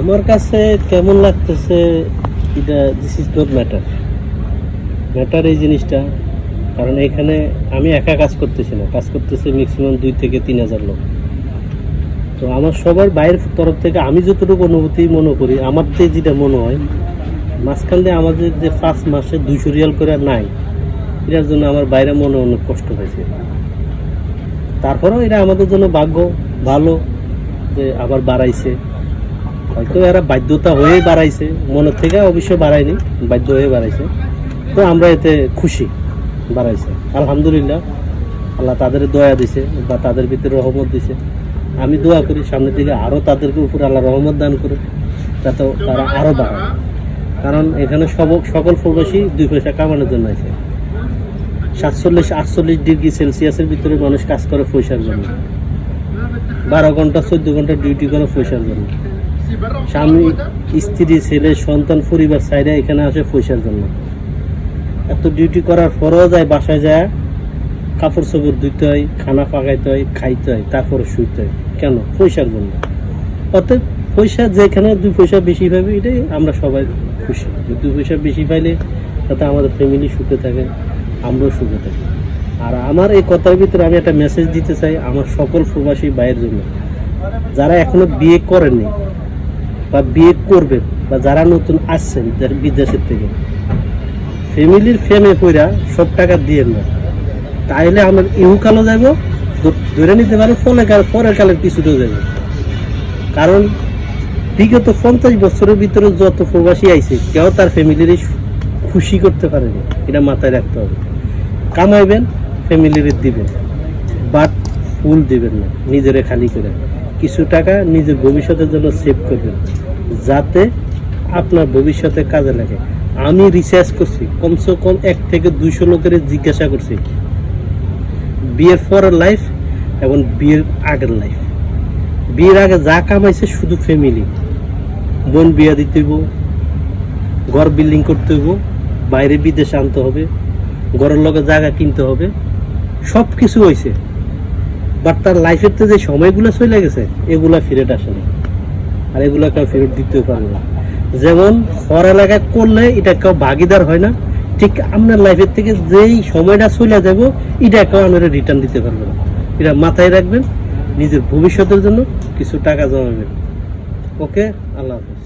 আমার কাছে কেমন লাগতেছে এটা this is not matter. Matter এই জিনিসটা, কারণ এখানে আমি একা কাজ করতেছি না, কাজ করতেছে ম্যাক্সিমাম 2 থেকে 3,000 লোক। তো আমার সবার বাইরের তরফ থেকে আমি যতটুকু অনুভূতি মনে করি, আমার যেটা মনে হয় মাঝখান দিয়ে আমাদের যে 5 মাসে 200 রিয়াল করে নাই, এটার জন্য আমার বাইরে মনে অনেক কষ্ট হয়েছে। তারপরেও এটা আমাদের জন্য ভাগ্য ভালো যে আবার বাড়াইছে, হয়তো এরা বাধ্যতা হয়ে বাড়াইছে, মনের থেকে অবশ্যই বাড়ায়নি, বাধ্য হয়ে বাড়াইছে। তো আমরা এতে খুশি, বাড়াইছে আলহামদুলিল্লাহ। আল্লাহ তাদের দয়া দিছে বা তাদের ভিতরে রহমত দিছে। আমি দোয়া করি সামনের দিকে আরও তাদেরকে উপর আল্লাহ রহমত দান করে, যাতে তারা আরও বাড়ায়। কারণ এখানে সকল প্রবাসী 2 পয়সা কামানোর জন্য আছে। 47-48 ডিগ্রি সেলসিয়াসের ভিতরে মানুষ কাজ করে পয়সার জন্য, 12 ঘন্টা 14 ঘন্টা ডিউটি করে পয়সার জন্য। স্বামী স্ত্রী ছেলে সন্তান পরিবার সাইডে এখানে আসে পয়সার জন্য। এত ডিউটি করার পরেও যায় বাসায় যায় কাপড় চোপড় ধুইতে হয়, খানা পাকাইতে হয়, খাইতে হয়, তারপরে শুইতে হয়। কেন? পয়সার জন্য। অর্থাৎ পয়সা যেখানে 2 পয়সা বেশি পাবে, এটাই আমরা সবাই খুশি। 2 পয়সা বেশি পাইলে তাতে আমাদের ফ্যামিলি সুখে থাকে, আমরাও সুখে থাকি। আর আমার এই কথার ভিতরে আমি একটা মেসেজ দিতে চাই আমার সকল প্রবাসী ভাইয়ের জন্য, যারা এখনো বিয়ে করেননি বা বিয়ে করবেন, বা যারা নতুন আসছেন বিদেশের থেকে, ফ্যামিলির ফেমে কইরা সব টাকা দিয়ে না, তাইলে আমার ইহুকালও যাব, ধরে নিতে পারে পরের কালের কিছুতেও যাবে। কারণ বিগত 50 বছরের ভিতরে যত প্রবাসী আইছে, কেউ তার ফ্যামিলির খুশি করতে পারেনি, এটা মাথায় রাখতে হবে। কামাইবেন, ফ্যামিলির দিবেন, বাট ফুল দিবেন না, নিজেরে খালি করে। কিছু টাকা নিজের ভবিষ্যতের জন্য সেভ করবেন, যাতে আপনার ভবিষ্যতে কাজে লাগে। আমি রিসার্চ করছি, কমসে কম 1 থেকে 200 লোকের জিজ্ঞাসা করছি বিয়ের পরের লাইফ এবং বিয়ের আগের লাইফ। বিয়ের আগে যা কামাইছে শুধু ফ্যামিলি, বোন বিয়া দিতে হইব, ঘর বিল্ডিং করতে হইব, বাইরে বিদেশে আনতে হবে, ঘরের লগে জায়গা কিনতে হবে, সব কিছু হয়েছে। বাট তার লাইফের তো যে সময়গুলো চলে গেছে, এগুলা ফেরত আসে না, আর এগুলা কেউ ফেরত দিতেও পারে না। যেমন পড়ালেখা করলে এটা কেউ ভাগিদার হয় না, ঠিক আপনার লাইফের থেকে যেই সময়টা চলে যাব, এটা কেউ আপনারা রিটার্ন দিতে পারবে না। এটা মাথায় রাখবেন, নিজের ভবিষ্যতের জন্য কিছু টাকা জমাবেন। ওকে, আল্লাহ হাফেজ।